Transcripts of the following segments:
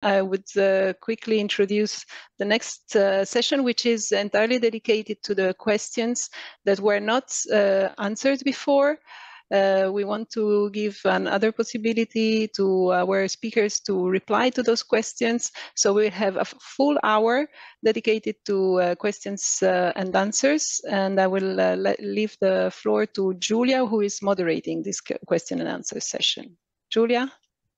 I would quickly introduce the next session, which is entirely dedicated to the questions that were not answered before. We want to give another possibility to our speakers to reply to those questions. So we have a full hour dedicated to questions and answers. And I will leave the floor to Julia, who is moderating this question and answer session. Julia?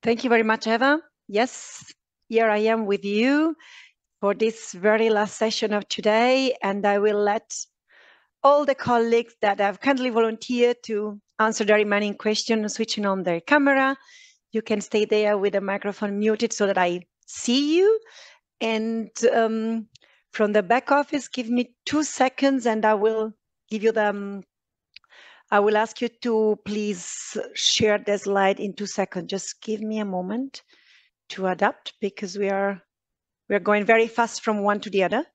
Thank you very much, Eva. Yes, here I am with you for this very last session of today, and I will let all the colleagues that have kindly volunteered to answer the remaining questions switching on their camera. You can stay there with the microphone muted so that I see you. And from the back office, give me 2 seconds and I will give you the I will ask you to please share the slide in 2 seconds. Just give me a moment to adapt because we are going very fast from one to the other.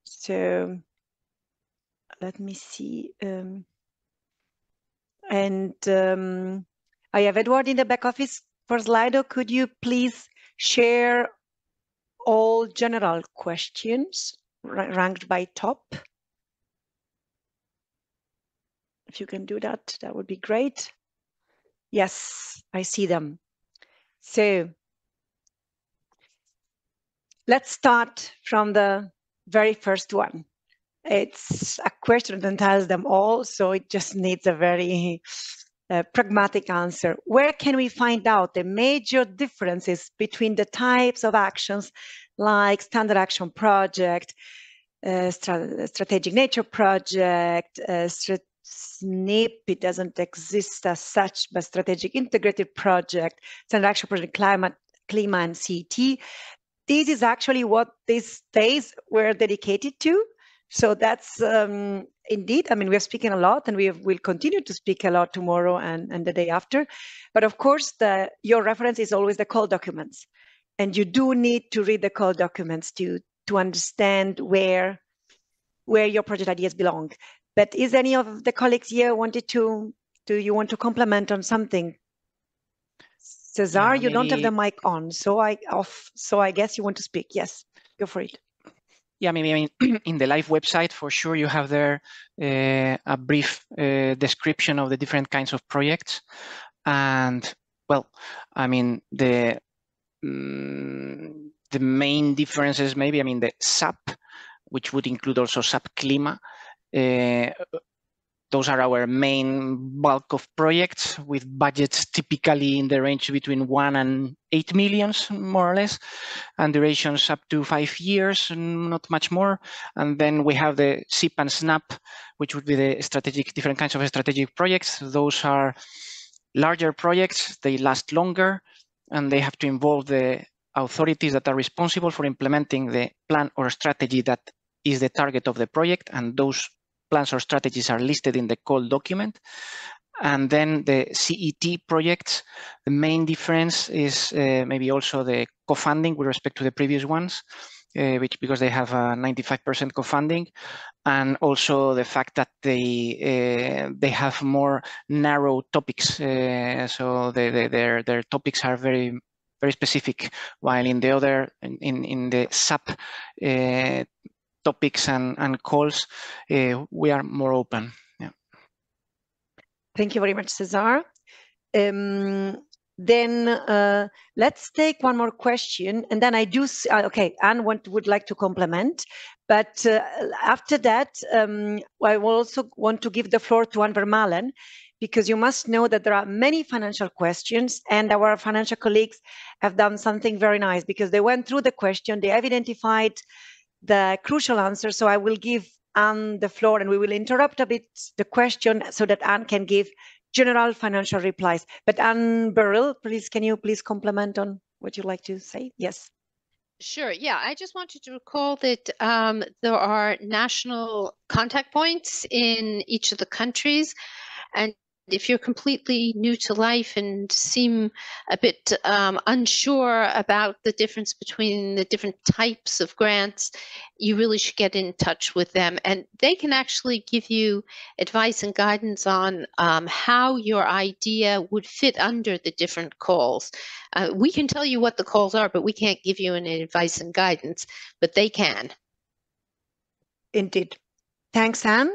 So let me see. I have Edward in the back office for Slido. Could you please share all general questions ranked by top? If you can do that, that would be great. Yes, I see them. So let's start from the very first one. It's a question that tells them all, so it just needs a very pragmatic answer. Where can we find out the major differences between the types of actions like standard action project, strategic nature project, SNP, it doesn't exist as such, but strategic integrated project, standard action project, climate, and CT. This is actually what these days were dedicated to. So that's indeed, I mean, we're speaking a lot and we'll continue to speak a lot tomorrow and the day after. But of course, your reference is always the call documents. And you do need to read the call documents to understand where your project ideas belong. But is any of the colleagues here do you want to comment on something? Cesar, yeah, you don't have the mic on, so I guess you want to speak. Yes, go for it. Yeah, maybe, I mean, in the live website, for sure, you have there a brief description of the different kinds of projects. And, well, I mean, the main differences, maybe, I mean, the SAP, which would include also SAP Clima, those are our main bulk of projects with budgets typically in the range between 1 and 8 million, more or less, and durations up to 5 years, not much more. And then we have the SIP and SNAP, which would be the different kinds of strategic projects. Those are larger projects, they last longer, and they have to involve the authorities that are responsible for implementing the plan or strategy that is the target of the project, and those plans or strategies are listed in the call document. And then the CET projects, the main difference is maybe also the co-funding with respect to the previous ones, because they have 95% co-funding, and also the fact that they have more narrow topics. So their topics are very specific, while in the other, in the SAP topics and calls, we are more open. Yeah. Thank you very much, Cesar. Then let's take one more question, and then I do. Okay, Anne would like to comment, but after that, I will also want to give the floor to Anne Vermalen, because you must know that there are many financial questions, and our financial colleagues have done something very nice because they went through the question, they have identified the crucial answer. So I will give Anne the floor, and we will interrupt a bit the question so that Anne can give general financial replies. But Anne Burrell, please, can you please comment on what you'd like to say? Yes. Sure. Yeah, I just wanted to recall that there are national contact points in each of the countries, and if you're completely new to life and seem a bit unsure about the difference between the different types of grants, you really should get in touch with them. And they can actually give you advice and guidance on how your idea would fit under the different calls. We can tell you what the calls are, but we can't give you any advice and guidance, but they can. Indeed. Thanks, Anne.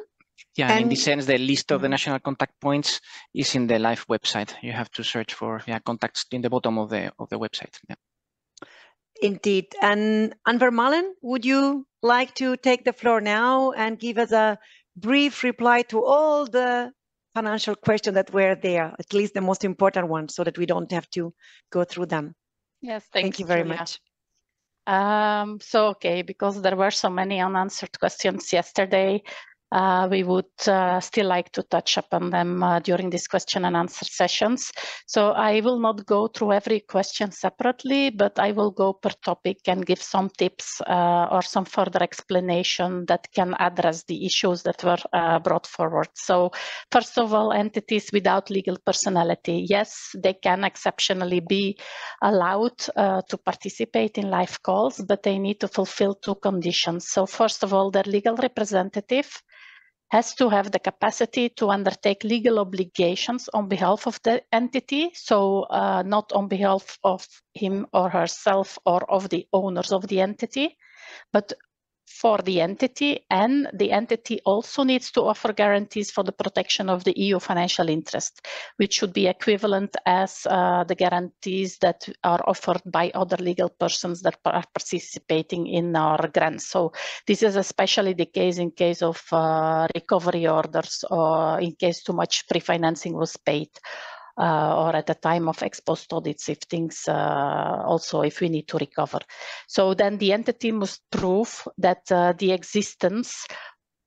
Yeah, and in this sense, the list of the national contact points is in the live website. You have to search for contacts in the bottom of the website. Yeah. Indeed. And Anne Vermalen, would you like to take the floor now and give us a brief reply to all the financial questions that were there, at least the most important ones, so that we don't have to go through them? Yes, thank you very much. Okay, because there were so many unanswered questions yesterday, we would still like to touch upon them during these question and answer sessions. So I will not go through every question separately, but I will go per topic and give some tips or some further explanation that can address the issues that were brought forward. So first of all, entities without legal personality. Yes, they can exceptionally be allowed to participate in live calls, but they need to fulfill two conditions. So first of all, their legal representative has to have the capacity to undertake legal obligations on behalf of the entity, so not on behalf of him or herself or of the owners of the entity, but for the entity, and the entity also needs to offer guarantees for the protection of the EU financial interest, which should be equivalent as the guarantees that are offered by other legal persons that are participating in our grants. So this is especially the case in case of recovery orders or in case too much pre-financing was paid. Or at the time of ex post audits, if things also if we need to recover. So then the entity must prove that the existence,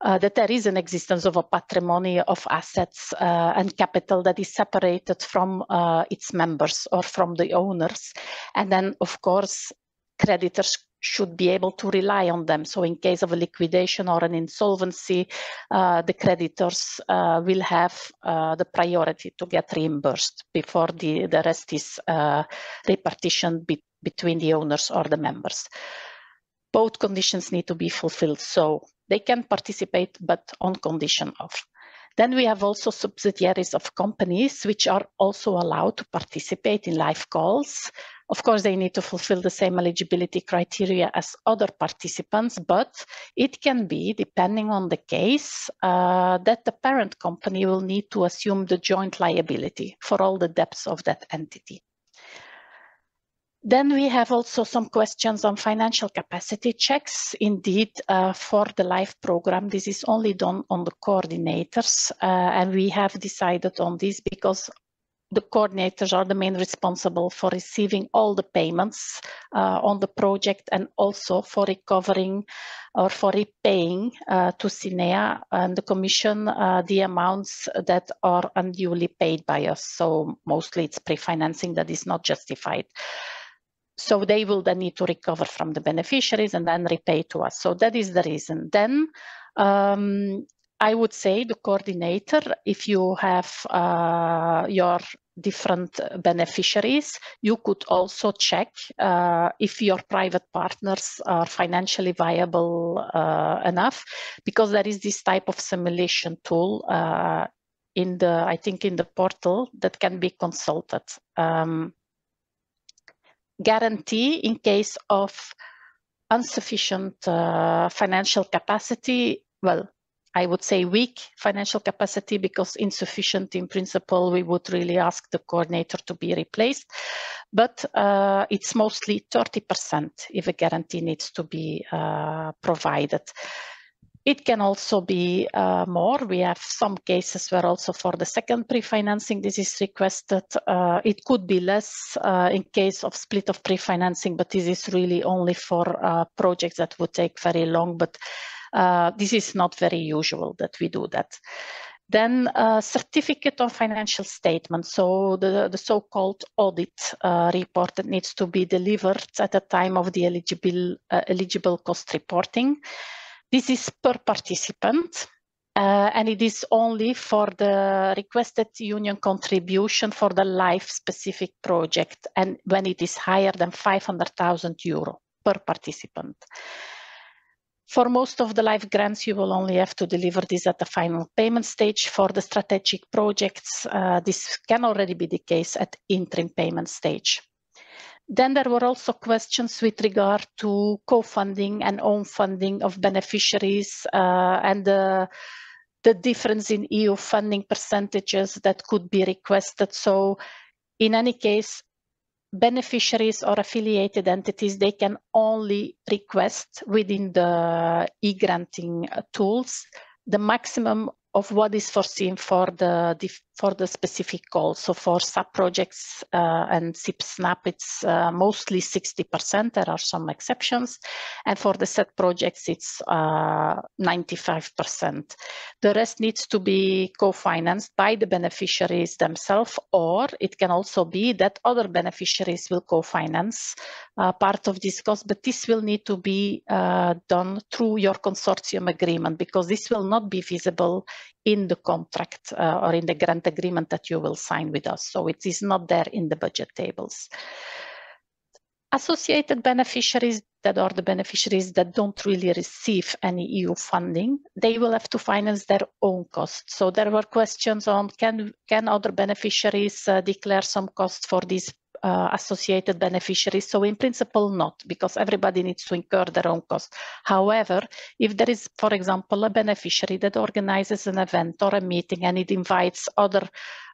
that there is an existence of a patrimony of assets and capital that is separated from its members or from the owners. And then, of course, creditors should be able to rely on them. So in case of a liquidation or an insolvency, the creditors will have the priority to get reimbursed before the rest is repartitioned between the owners or the members. Both conditions need to be fulfilled, so they can participate, but on condition of. Then we have also subsidiaries of companies which are also allowed to participate in live calls. Of course, they need to fulfill the same eligibility criteria as other participants, but it can be, depending on the case, that the parent company will need to assume the joint liability for all the debts of that entity. Then we have also some questions on financial capacity checks. Indeed, for the LIFE program, this is only done on the coordinators, and we have decided on this because the coordinators are the main responsible for receiving all the payments on the project and also for recovering or for repaying to CINEA and the Commission the amounts that are unduly paid by us. So mostly it's pre-financing that is not justified. So they will then need to recover from the beneficiaries and then repay to us. So that is the reason. Then I would say the coordinator, if you have your different beneficiaries, you could also check if your private partners are financially viable enough, because there is this type of simulation tool in the, I think in the portal that can be consulted. Guarantee in case of insufficient financial capacity, well, I would say weak financial capacity, because insufficient in principle, we would really ask the coordinator to be replaced. But it's mostly 30% if a guarantee needs to be provided. It can also be more. We have some cases where also for the second pre-financing this is requested. It could be less in case of split of pre-financing, but this is really only for projects that would take very long. But this is not very usual that we do that. Then certificate of financial statement. So the so-called audit report that needs to be delivered at the time of the eligible cost reporting. This is per participant. and it is only for the requested union contribution for the life-specific project, and when it is higher than 500,000 euro per participant. For most of the life grants, you will only have to deliver this at the final payment stage. For the strategic projects, this can already be the case at interim payment stage. Then there were also questions with regard to co-funding and own funding of beneficiaries and the difference in EU funding percentages that could be requested. So in any case, beneficiaries or affiliated entities, they can only request within the e-granting tools the maximum of what is foreseen for the specific goal. So for sub-projects and SIP-SNAP, it's mostly 60%. There are some exceptions. And for the set projects, it's 95%. The rest needs to be co-financed by the beneficiaries themselves, or it can also be that other beneficiaries will co-finance part of this cost, but this will need to be done through your consortium agreement, because this will not be visible in the contract or in the grant agreement that you will sign with us. So it is not there in the budget tables. Associated beneficiaries, that are the beneficiaries that don't really receive any EU funding, they will have to finance their own costs. So there were questions on can other beneficiaries declare some costs for these associated beneficiaries? So in principle, not, because everybody needs to incur their own cost. However, if there is, for example, a beneficiary that organizes an event or a meeting and it invites other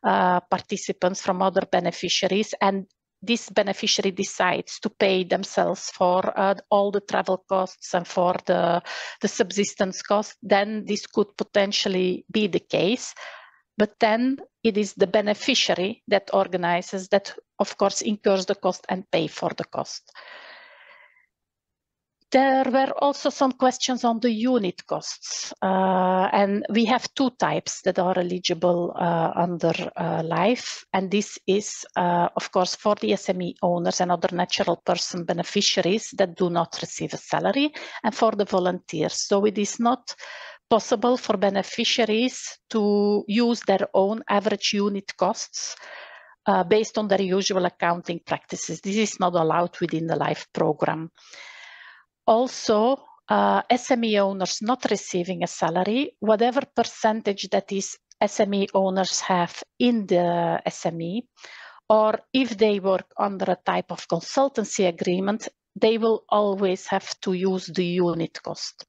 participants from other beneficiaries, and this beneficiary decides to pay themselves for all the travel costs and for the subsistence costs, then this could potentially be the case. But then it is the beneficiary that organizes, that of course incurs the cost and pay for the cost. There were also some questions on the unit costs, and we have two types that are eligible under LIFE, and this is, of course, for the SME owners and other natural person beneficiaries that do not receive a salary, and for the volunteers. So it is not possible for beneficiaries to use their own average unit costs based on their usual accounting practices. This is not allowed within the LIFE program. Also, SME owners not receiving a salary, whatever percentage that these SME owners have in the SME, or if they work under a type of consultancy agreement, they will always have to use the unit cost.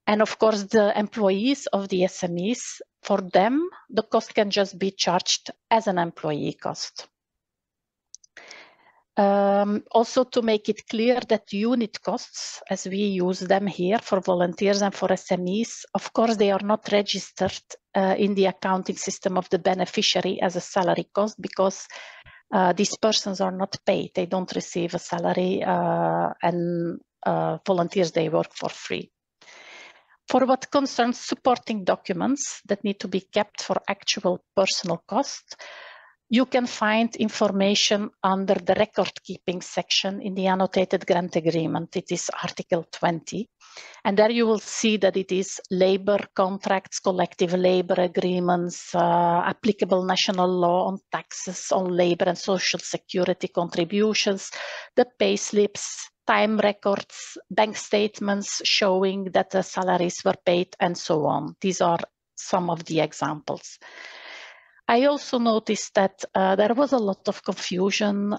And of course, the employees of the SMEs, for them, the cost can just be charged as an employee cost. Also, to make it clear that unit costs, as we use them here for volunteers and for SMEs, of course, they are not registered in the accounting system of the beneficiary as a salary cost, because these persons are not paid. They don't receive a salary, and volunteers, they work for free. For what concerns supporting documents that need to be kept for actual personal cost, you can find information under the record keeping section in the annotated grant agreement. It is Article 20. And there you will see that it is labor contracts, collective labor agreements, applicable national law on taxes on labor and social security contributions, the pay slips, time records, bank statements showing that the salaries were paid, and so on. These are some of the examples. I also noticed that there was a lot of confusion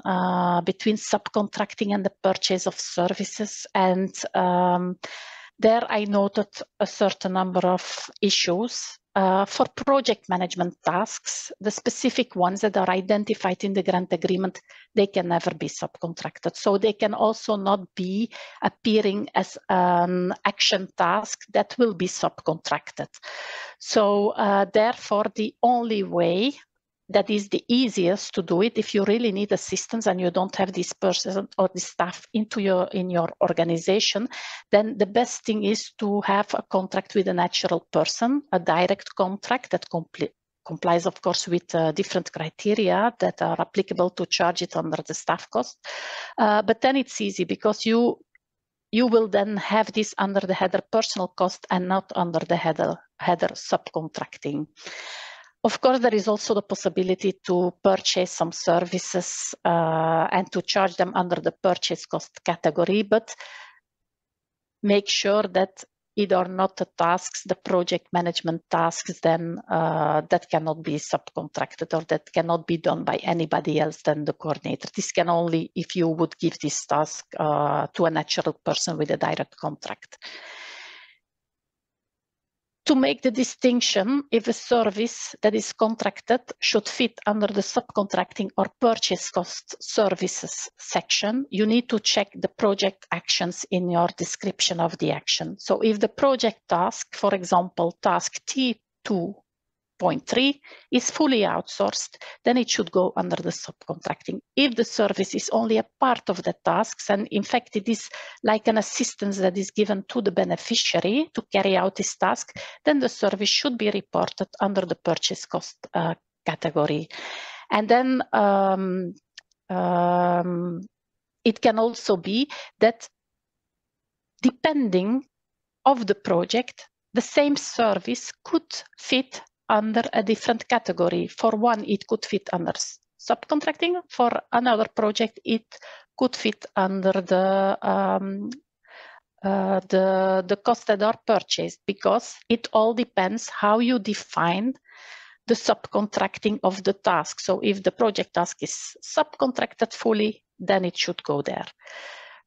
between subcontracting and the purchase of services, and there I noted a certain number of issues. For project management tasks, the specific ones that are identified in the grant agreement, they can never be subcontracted. So they can also not be appearing as an action task that will be subcontracted. So therefore, the only way that is the easiest to do it, if you really need assistance and you don't have this person or this staff in your organization, then the best thing is to have a contract with a natural person, a direct contract that complies, of course, with different criteria that are applicable to charge it under the staff cost. But then it's easy, because you you will then have this under the header personal cost and not under the header subcontracting. Of course, there is also the possibility to purchase some services and to charge them under the purchase cost category, but make sure that it are not the tasks, the project management tasks, then that cannot be subcontracted or that cannot be done by anybody else than the coordinator. This can only if you would give this task to a natural person with a direct contract. To make the distinction, if a service that is contracted should fit under the subcontracting or purchase cost services section, you need to check the project actions in your description of the action. So if the project task, for example, task T2.3 is fully outsourced, then it should go under the subcontracting. If the service is only a part of the tasks, and in fact it is like an assistance that is given to the beneficiary to carry out this task, then the service should be reported under the purchase cost category. And then it can also be that depending of the project, the same service could fit under a different category. For one, it could fit under subcontracting. For another project, it could fit under the costs that are purchased, because it all depends how you define the subcontracting of the task. So if the project task is subcontracted fully, then it should go there.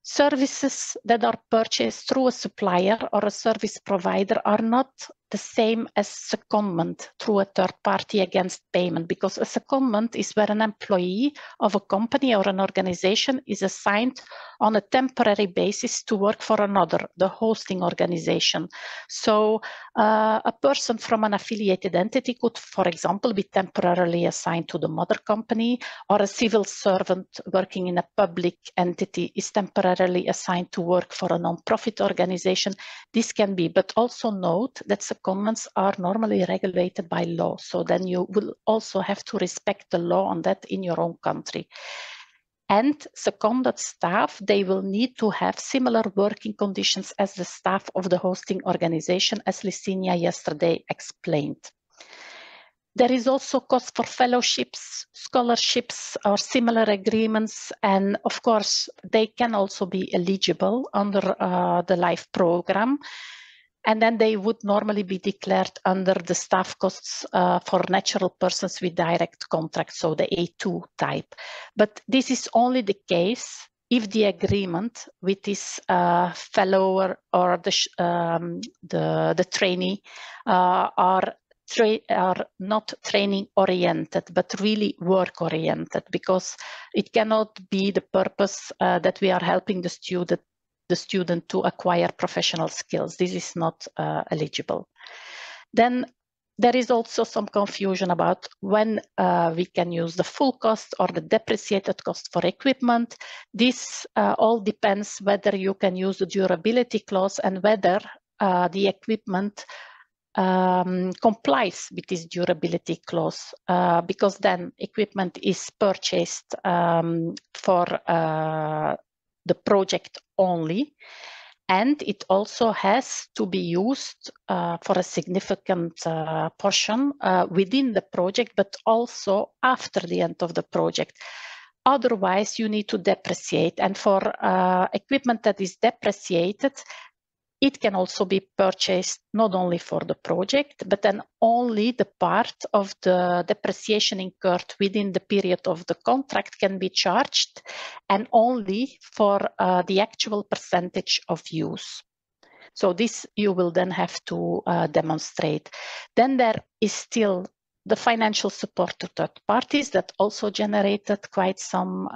Services that are purchased through a supplier or a service provider are not the same as secondment through a third party against payment, because a secondment is where an employee of a company or an organization is assigned on a temporary basis to work for another, the hosting organization. So a person from an affiliated entity could, for example, be temporarily assigned to the mother company, or a civil servant working in a public entity is temporarily assigned to work for a non-profit organization. This can be, but also note that secondments are normally regulated by law. So then you will also have to respect the law on that in your own country. And seconded staff, they will need to have similar working conditions as the staff of the hosting organization, as Licinia yesterday explained. There is also cost for fellowships, scholarships, or similar agreements. And of course, they can also be eligible under the LIFE program. And then they would normally be declared under the staff costs for natural persons with direct contracts, so the A2 type. But this is only the case if the agreement with this fellow or the trainee are not training oriented, but really work oriented, because it cannot be the purpose that we are helping the student to acquire professional skills. This is not eligible. Then there is also some confusion about when we can use the full cost or the depreciated cost for equipment. This all depends whether you can use the durability clause and whether the equipment complies with this durability clause, because then equipment is purchased for the project only, and it also has to be used for a significant portion within the project, but also after the end of the project. Otherwise, you need to depreciate, and for equipment that is depreciated, it can also be purchased not only for the project, but then only the part of the depreciation incurred within the period of the contract can be charged, and only for the actual percentage of use. So this you will then have to demonstrate. Then there is still the financial support to third parties that also generated quite some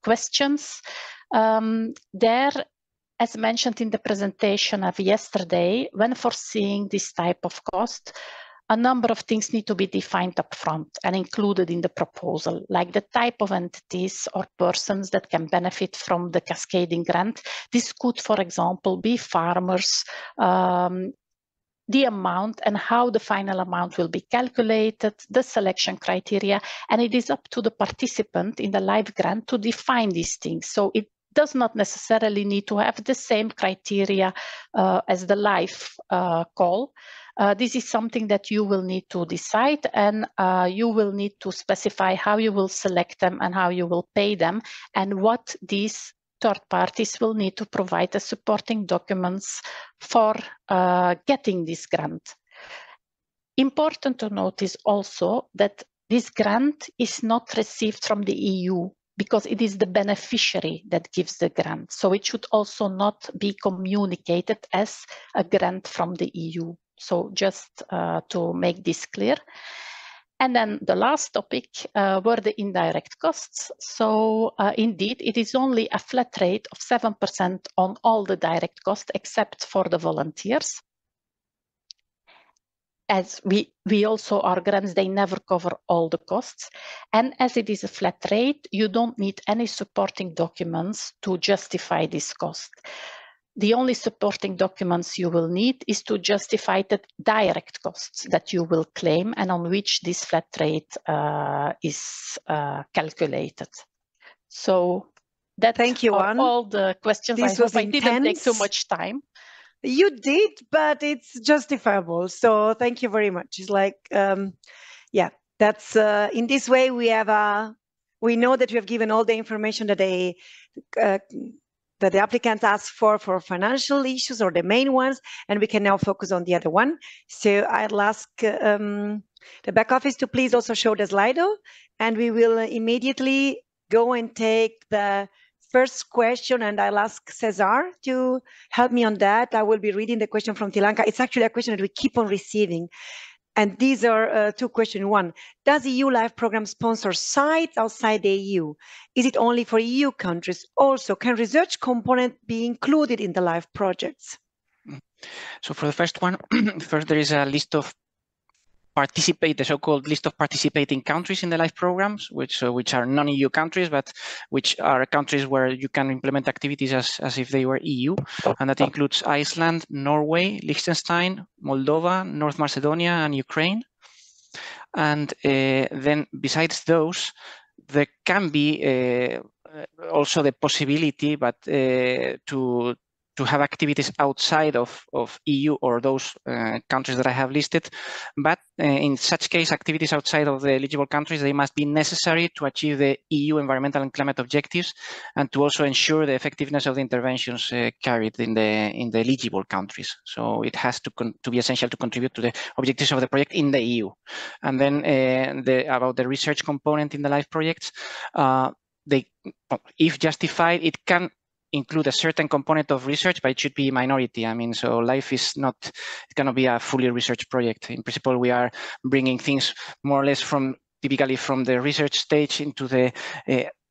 questions. There, as mentioned in the presentation of yesterday, when foreseeing this type of cost, a number of things need to be defined upfront and included in the proposal, like the type of entities or persons that can benefit from the cascading grant. This could, for example, be farmers, the amount and how the final amount will be calculated, the selection criteria, and it is up to the participant in the LIFE grant to define these things. So does not necessarily need to have the same criteria as the live call. This is something that you will need to decide, and you will need to specify how you will select them and how you will pay them, and what these third parties will need to provide as supporting documents for getting this grant. Important to notice also that this grant is not received from the EU, because it is the beneficiary that gives the grant. So it should also not be communicated as a grant from the EU. So just to make this clear. And then the last topic were the indirect costs. So indeed, it is only a flat rate of 7% on all the direct costs except for the volunteers. As we also, our grants, they never cover all the costs. And as it is a flat rate, you don't need any supporting documents to justify this cost. The only supporting documents you will need is to justify the direct costs that you will claim and on which this flat rate is calculated. So that Thank you, Anne. all the questions. This I was hope I didn't take too intense. much time. You did, but it's justifiable. So thank you very much. It's like, yeah, that's in this way we have we know that we have given all the information that that the applicant asked for financial issues or the main ones, and we can now focus on the other one. So I'll ask the back office to please also show the Slido, and we will immediately go and take the first question, and I'll ask Cesar to help me on that. I will be reading the question from Tilanka. It's actually a question that we keep on receiving. And these are two questions. One, does the EU LIFE program sponsor sites outside the EU? Is it only for EU countries? Also, can research component be included in the LIFE projects? So for the first one, first there is a list of the so-called list of participating countries in the LIFE programs, which are non-EU countries, but which are countries where you can implement activities as if they were EU, and that includes Iceland, Norway, Liechtenstein, Moldova, North Macedonia, and Ukraine. And then besides those, there can be also the possibility, but to have activities outside of EU or those countries that I have listed. But in such case, activities outside of the eligible countries, they must be necessary to achieve the EU environmental and climate objectives and to also ensure the effectiveness of the interventions carried in the eligible countries. So it has to be essential to contribute to the objectives of the project in the EU. And then about the research component in the LIFE projects, if justified, it can include a certain component of research, but it should be minority. I mean, so LIFE is not, it cannot be a fully research project. In principle, we are bringing things more or less typically from the research stage into the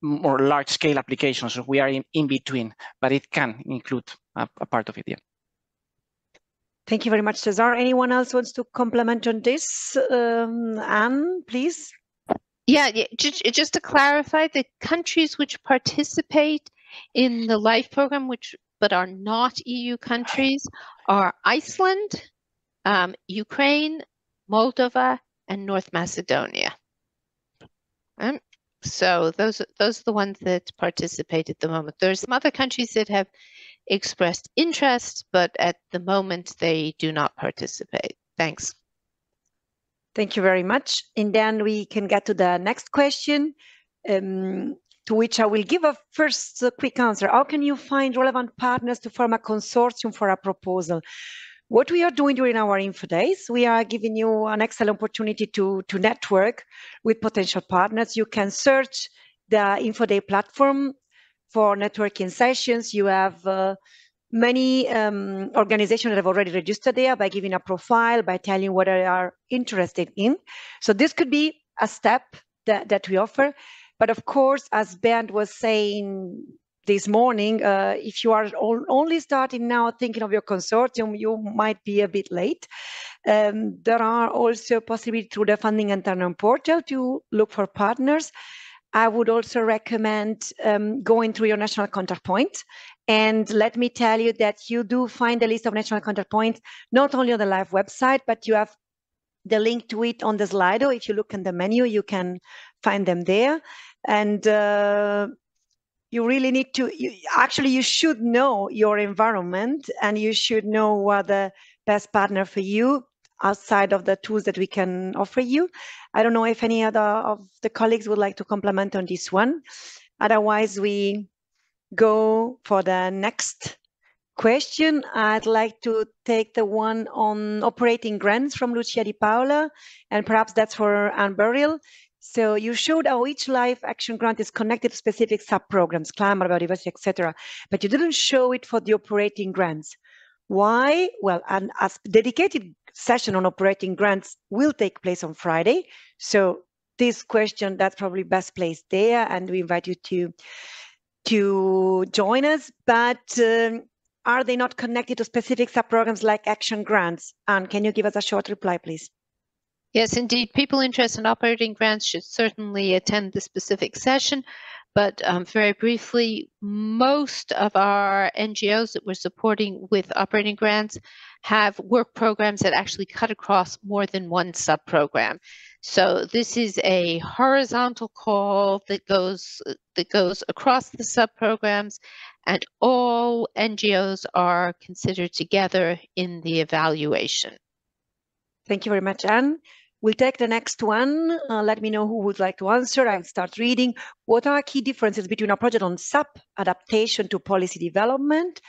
more large scale applications. So we are in between, but it can include a part of it, yeah. Thank you very much, Cesar. Anyone else wants to comment on this? Anne, please. Yeah, just to clarify, the countries which participate in the LIFE program, but are not EU countries, are Iceland, Ukraine, Moldova, and North Macedonia. So those are the ones that participate at the moment. There's some other countries that have expressed interest, but at the moment they do not participate. Thanks. Thank you very much. And then we can get to the next question, to which I will give a first quick answer. How can you find relevant partners to form a consortium for a proposal? What we are doing during our info days, we are giving you an excellent opportunity to network with potential partners. You can search the info day platform for networking sessions. You have many organizations that have already registered there by giving a profile, by telling what they are interested in. So this could be a step that we offer. But of course, as Bernd was saying this morning, if you are only starting now thinking of your consortium, you might be a bit late. There are also possibilities through the Funding and Turn-On portal to look for partners. I would also recommend going through your national contact point. And let me tell you that you do find a list of national contact points, not only on the LIFE website, but you have the link to it on the Slido. If you look in the menu, you can find them there. And you really need to, you should know your environment, and you should know what the best partner for you outside of the tools that we can offer you. I don't know if any other of the colleagues would like to comment on this one. Otherwise, we go for the next question. I'd like to take the one on operating grants from Lucia Di Paola, and perhaps that's for Anne Burrill. So you showed how each life action grant is connected to specific sub-programs, climate, biodiversity, etc. But you didn't show it for the operating grants. Why? Well, a dedicated session on operating grants will take place on Friday. So this question, that's probably best placed there, and we invite you to join us. But are they not connected to specific sub-programs like action grants? And can you give us a short reply, please? Yes, indeed. People interested in operating grants should certainly attend the specific session. But very briefly, most of our NGOs that we're supporting with operating grants have work programs that actually cut across more than one sub-program. So this is a horizontal call that goes across the sub-programs, and all NGOs are considered together in the evaluation. Thank you very much, Anne. We'll take the next one. Let me know who would like to answer. I'll start reading. What are key differences between a project on SAP adaptation to policy development?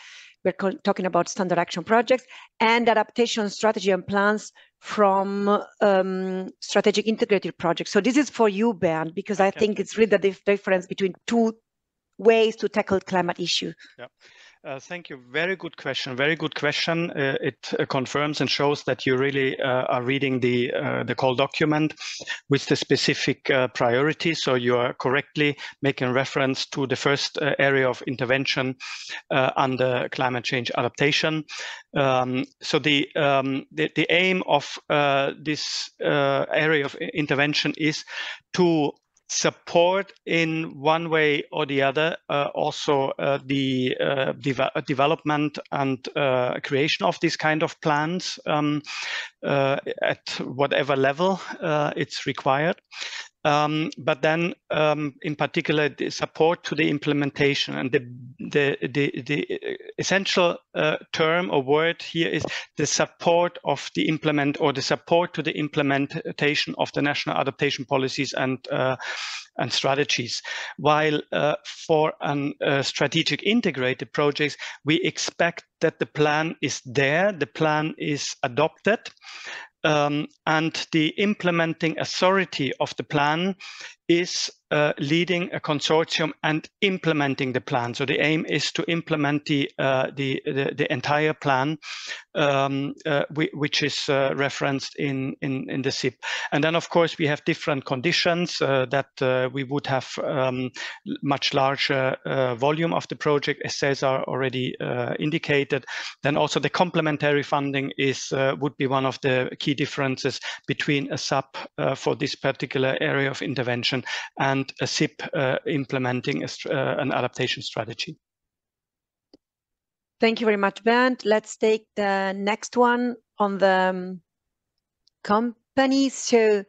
We're talking about standard action projects, and adaptation strategy and plans from strategic integrated projects. So this is for you, Bernd, because I think it's really the difference between two ways to tackle climate issue. Yeah. Thank you. Very good question. Very good question. It confirms and shows that you really are reading the call document with the specific priorities. So you are correctly making reference to the first area of intervention under climate change adaptation. So the aim of this area of intervention is to support in one way or the other also the development and creation of this kind of plans at whatever level it's required. But then in particular the support to the implementation, and the essential term or word here is the support of the support to the implementation of the national adaptation policies and strategies. While for strategic integrated projects, we expect that the plan is there, the plan is adopted, and the implementing authority of the plan is leading a consortium and implementing the plan. So the aim is to implement the entire plan, which is referenced in the SIP. And then, of course, we have different conditions that we would have much larger volume of the project, as Cesar already indicated. Then also the complementary funding would be one of the key differences between a SAP for this particular area of intervention and a SIP implementing an adaptation strategy. Thank you very much, Bernd. Let's take the next one on the company. So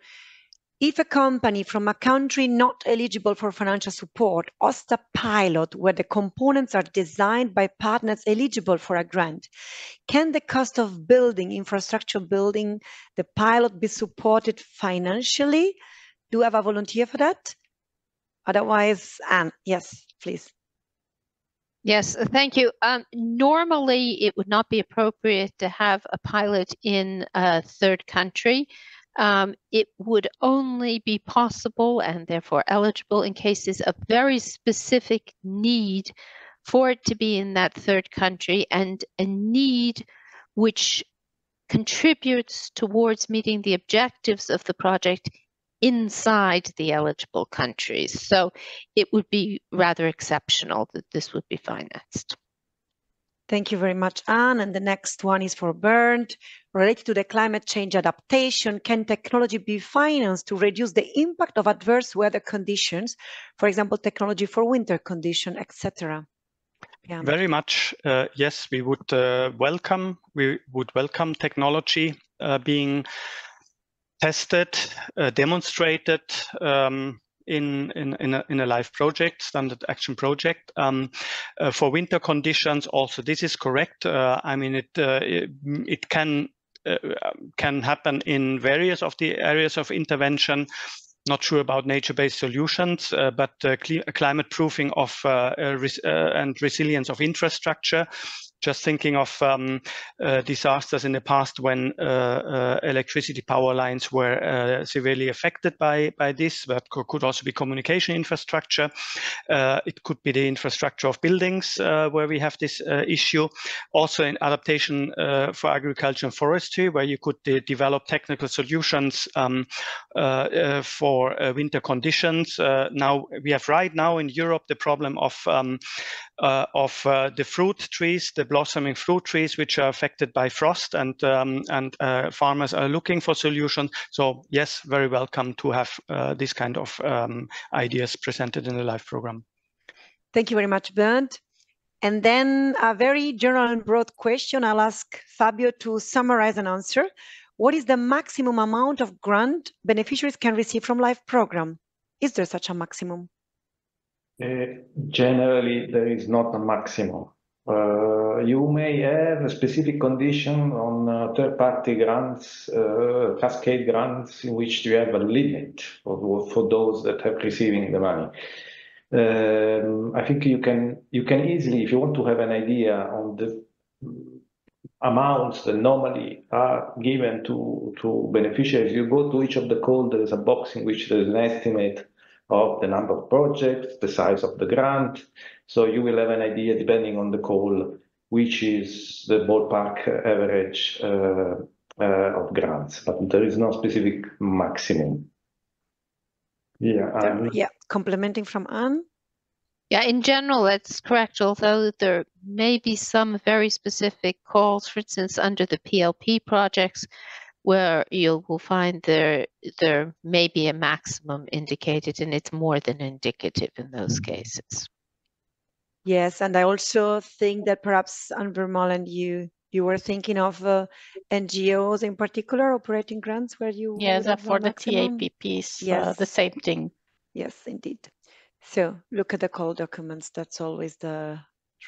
if a company from a country not eligible for financial support hosts a pilot where the components are designed by partners eligible for a grant, can the cost of infrastructure building the pilot be supported financially? Do we have a volunteer for that? Otherwise, Anne, yes, please. Yes, thank you. Normally, it would not be appropriate to have a pilot in a third country. It would only be possible and therefore eligible in cases of very specific need for it to be in that third country, and a need which contributes towards meeting the objectives of the project inside the eligible countries. So it would be rather exceptional that this would be financed. Thank you very much, Anne. And the next one is for Bernd. Related to the climate change adaptation, can technology be financed to reduce the impact of adverse weather conditions? For example, technology for winter condition, etc. Yeah. Very much, yes. We would welcome technology being tested, demonstrated, in a live project, standard action project. For winter conditions, also this is correct. I mean, it can happen in various of the areas of intervention. Not sure about nature-based solutions, but climate proofing of and resilience of infrastructure. Just thinking of disasters in the past when electricity power lines were severely affected by this, but could also be communication infrastructure. It could be the infrastructure of buildings where we have this issue. Also in adaptation for agriculture and forestry, where you could develop technical solutions for winter conditions. Now we have right now in Europe the problem of the fruit trees, the blossoming fruit trees, which are affected by frost, and farmers are looking for solutions. So yes, very welcome to have this kind of ideas presented in the live program. Thank you very much, Bernd. And then a very general and broad question. I'll ask Fabio to summarize and answer. What is the maximum amount of grant beneficiaries can receive from live program? Is there such a maximum? Generally, there is not a maximum. You may have a specific condition on third-party grants, cascade grants, in which you have a limit for those that are receiving the money. I think you can easily, if you want to have an idea on the amounts that normally are given to beneficiaries, you go to each of the calls. There is a box in which there is an estimate of the number of projects, the size of the grant. So you will have an idea, depending on the call, which is the ballpark average of grants, but there is no specific maximum. Yeah, complementing from Anne. Yeah, in general, that's correct, although there may be some very specific calls, for instance, under the PLP projects, where you will find there may be a maximum indicated, and it's more than indicative in those cases. Yes, and I also think that perhaps, Anne Vermeulen, you were thinking of NGOs in particular operating grants where you for the TAPPs, yes, the same thing. Yes, indeed. So look at the call documents. That's always the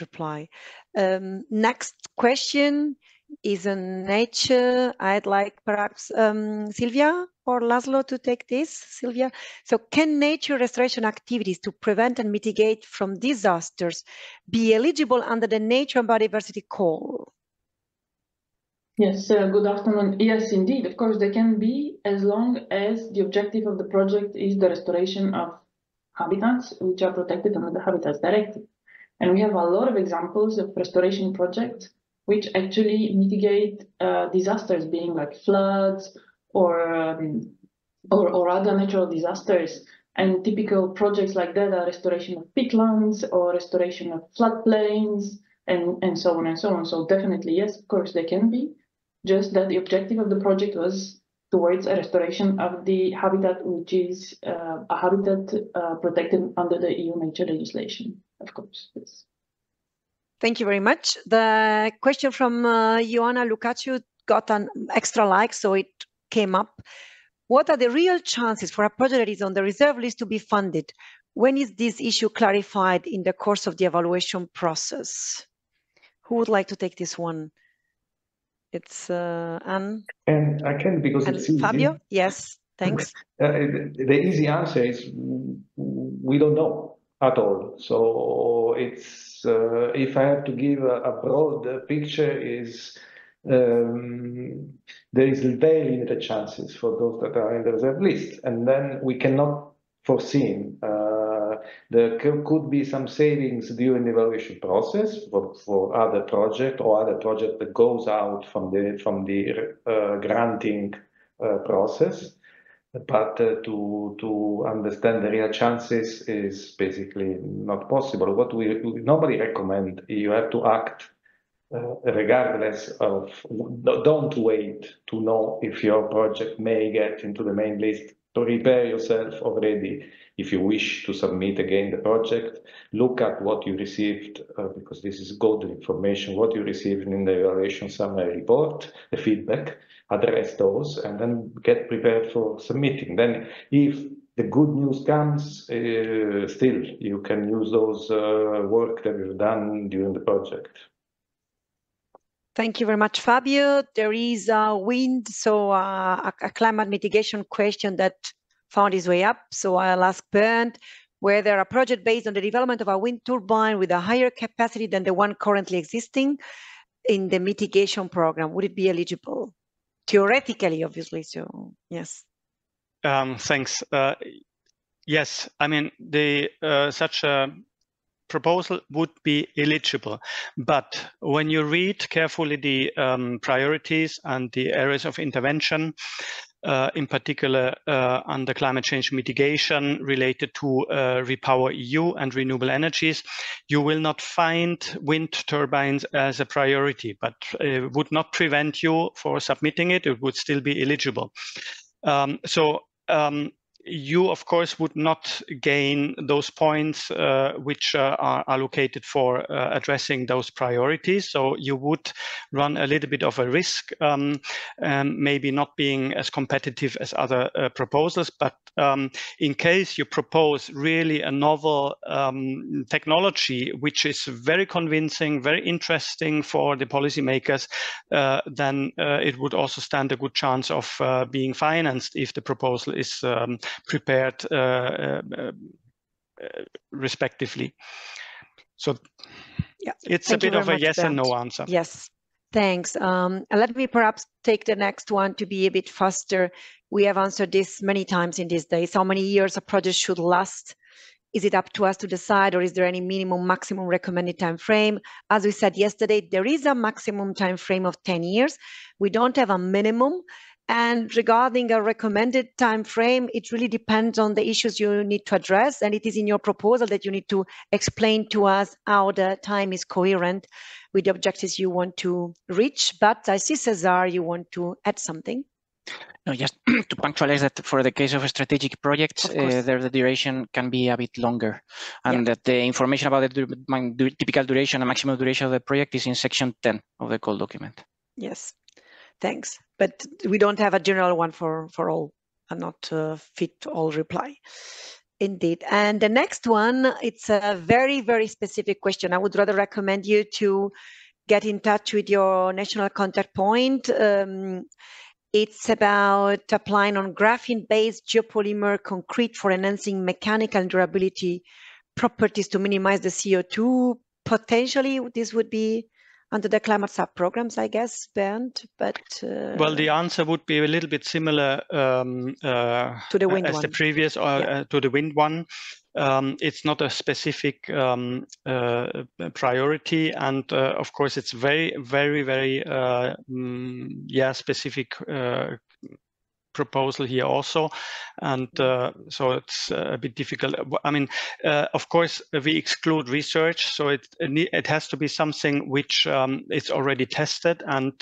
reply. Next question is on nature. I'd like perhaps Silvia or Laszlo to take this. Silvia, so can nature restoration activities to prevent and mitigate from disasters be eligible under the Nature and Biodiversity Call? Yes, good afternoon. Yes, indeed. Of course, they can be, as long as the objective of the project is the restoration of habitats which are protected under the Habitats Directive. And we have a lot of examples of restoration projects which actually mitigate disasters, being like floods or other natural disasters. And typical projects like that are restoration of peatlands or restoration of floodplains and so on and so on. So definitely, yes, of course, they can be. Just that the objective of the project was towards a restoration of the habitat, which is a habitat protected under the EU nature legislation, of course. Yes. Thank you very much. The question from Ioana Lucaciu got an extra like, so it came up. What are the real chances for a project that is on the reserve list to be funded? When is this issue clarified in the course of the evaluation process? Who would like to take this one? It's Anne. And I can, because it's easy. Fabio? Yes, thanks. The easy answer is we don't know at all. So it's if I have to give a broad picture, is there is very limited chances for those that are in the reserve list, and then we cannot foresee. There could be some savings during the evaluation process for other project or other project that goes out from the granting process, but to understand the real chances is basically not possible. What we normally recommend, you have to act regardless of, don't wait to know if your project may get into the main list. To prepare yourself already. If you wish to submit again the project, look at what you received, because this is golden information, what you received in the evaluation summary report, the feedback, address those, and then get prepared for submitting. Then if the good news comes, still you can use those work that you've done during the project. Thank you very much, Fabio. There is a wind, so a climate mitigation question that found its way up. So I'll ask Bernd whether a project based on the development of a wind turbine with a higher capacity than the one currently existing in the mitigation program, would it be eligible? Theoretically, obviously, so yes. Thanks. Yes, I mean, such a proposal would be eligible. But when you read carefully the priorities and the areas of intervention, in particular under climate change mitigation related to Repower EU and renewable energies, you will not find wind turbines as a priority, but it would not prevent you for submitting it. It would still be eligible. You, of course, would not gain those points which are allocated for addressing those priorities. So you would run a little bit of a risk, maybe not being as competitive as other proposals. But in case you propose really a novel technology, which is very convincing, very interesting for the policymakers, then it would also stand a good chance of being financed if the proposal is prepared respectively. So yeah, it's a bit of a yes and no answer. Yes, thanks. Let me perhaps take the next one to be a bit faster. We have answered this many times in these days. How many years a project should last? Is it up to us to decide, or is there any minimum, maximum recommended time frame? As we said yesterday, there is a maximum time frame of 10 years. We don't have a minimum. And regarding a recommended time frame, it really depends on the issues you need to address. And it is in your proposal that you need to explain to us how the time is coherent with the objectives you want to reach. But I see, Cesar, you want to add something. No, just to punctualize that for the case of strategic projects, the duration can be a bit longer, and that the information about the typical duration and maximum duration of the project is in section 10 of the call document. Yes, thanks. But we don't have a general one for all, and not fit all reply. Indeed. And the next one, it's a very, very specific question. I would rather recommend you to get in touch with your national contact point. It's about applying on graphene-based geopolymer concrete for enhancing mechanical and durability properties to minimize the CO2. Potentially, this would be under the climate sub-programs, I guess, Bernd. But well, the answer would be a little bit similar to the wind as one. the previous, or to the wind one. It's not a specific priority, and of course, it's very, very, very specific proposal here also, and so it's a bit difficult. I mean, of course, we exclude research, so it has to be something which is already tested and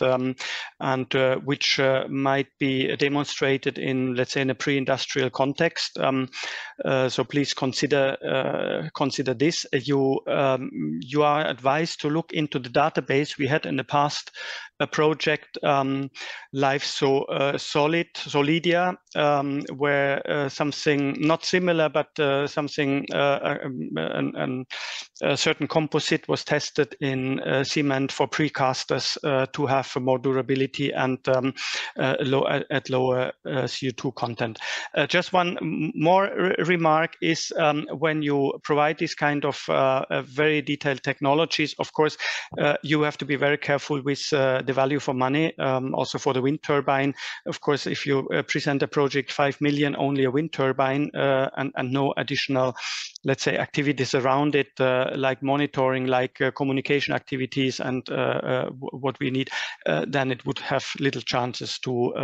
which might be demonstrated in, let's say, in a pre-industrial context. So please consider this. You are advised to look into the database. We had in the past a project, Life Solidia, where something not similar, but something a certain composite was tested in cement for precasters to have more durability and at lower CO2 content. Just one more remark is when you provide this kind of very detailed technologies, of course, you have to be very careful with the value for money, also for the wind turbine. Of course, if you present a project 5 million, only a wind turbine, and no additional, let's say, activities around it, like monitoring, like communication activities, and what we need, then it would have little chances to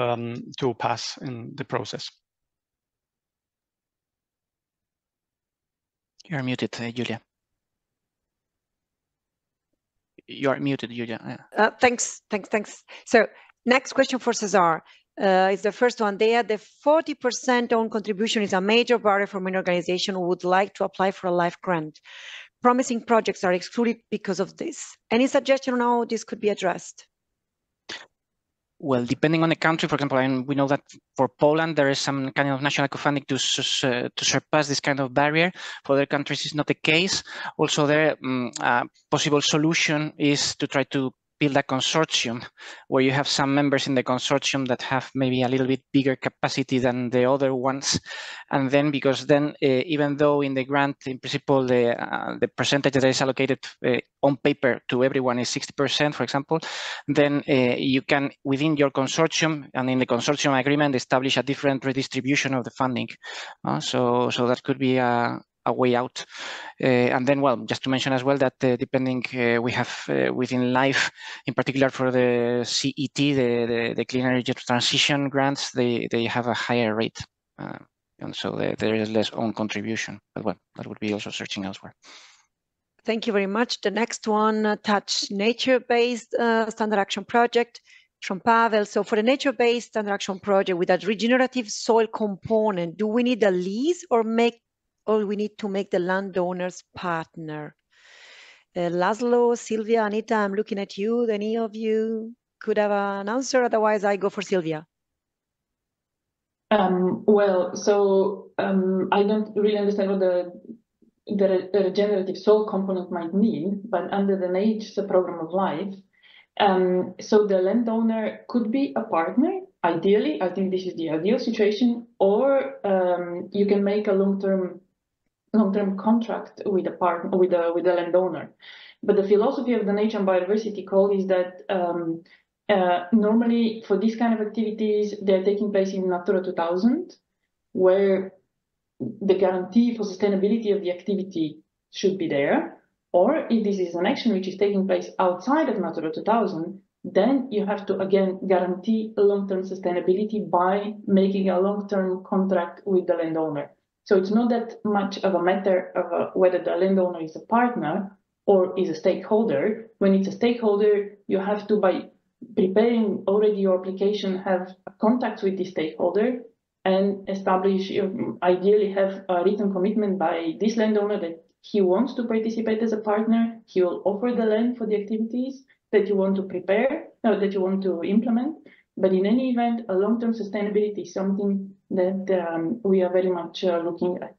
pass in the process. You're muted, Julia. You are muted, Julia. Thanks. So next question for Cesar. Is the first one there. The 40% own contribution is a major barrier for an organization who would like to apply for a LIFE grant. Promising projects are excluded because of this. Any suggestion on how this could be addressed? Well, depending on the country, for example, and we know that for Poland, there is some kind of national co-funding to surpass this kind of barrier. For other countries, it's not the case. Also, there possible solution is to try to build a consortium where you have some members in the consortium that have maybe a little bit bigger capacity than the other ones. And then, because then, even though in the grant, in principle, the percentage that is allocated on paper to everyone is 60%, for example, then you can, within your consortium and in the consortium agreement, establish a different redistribution of the funding. So that could be a way out. And then, well, just to mention as well that depending, we have within LIFE, in particular for the CET, the Clean Energy Transition grants, they have a higher rate. And so there is less own contribution. But well, that would be also searching elsewhere. Thank you very much. The next one, touch nature-based standard action project from Pavel. So for the nature-based standard action project with a regenerative soil component, do we need a lease or we need to make the landowners partner? Laszlo, Sylvia, Anita, I'm looking at you. Any of you could have an answer? Otherwise, I go for Sylvia. Well, so I don't really understand what the regenerative soil component might mean, but under the NAGE program of LIFE, so the landowner could be a partner. Ideally, I think this is the ideal situation, or you can make a long-term contract with a partner, with the landowner. But the philosophy of the Nature and Biodiversity Call is that normally for these kind of activities, they're taking place in Natura 2000, where the guarantee for sustainability of the activity should be there. Or if this is an action which is taking place outside of Natura 2000, then you have to again guarantee long-term sustainability by making a long-term contract with the landowner. So it's not that much of a matter of whether the landowner is a partner or is a stakeholder. When it's a stakeholder, you have to, by preparing already your application, have contacts with the stakeholder and establish, ideally have a written commitment by this landowner that he wants to participate as a partner. He will offer the land for the activities that you want to prepare, that you want to implement. But in any event, a long-term sustainability is something that we are very much looking at.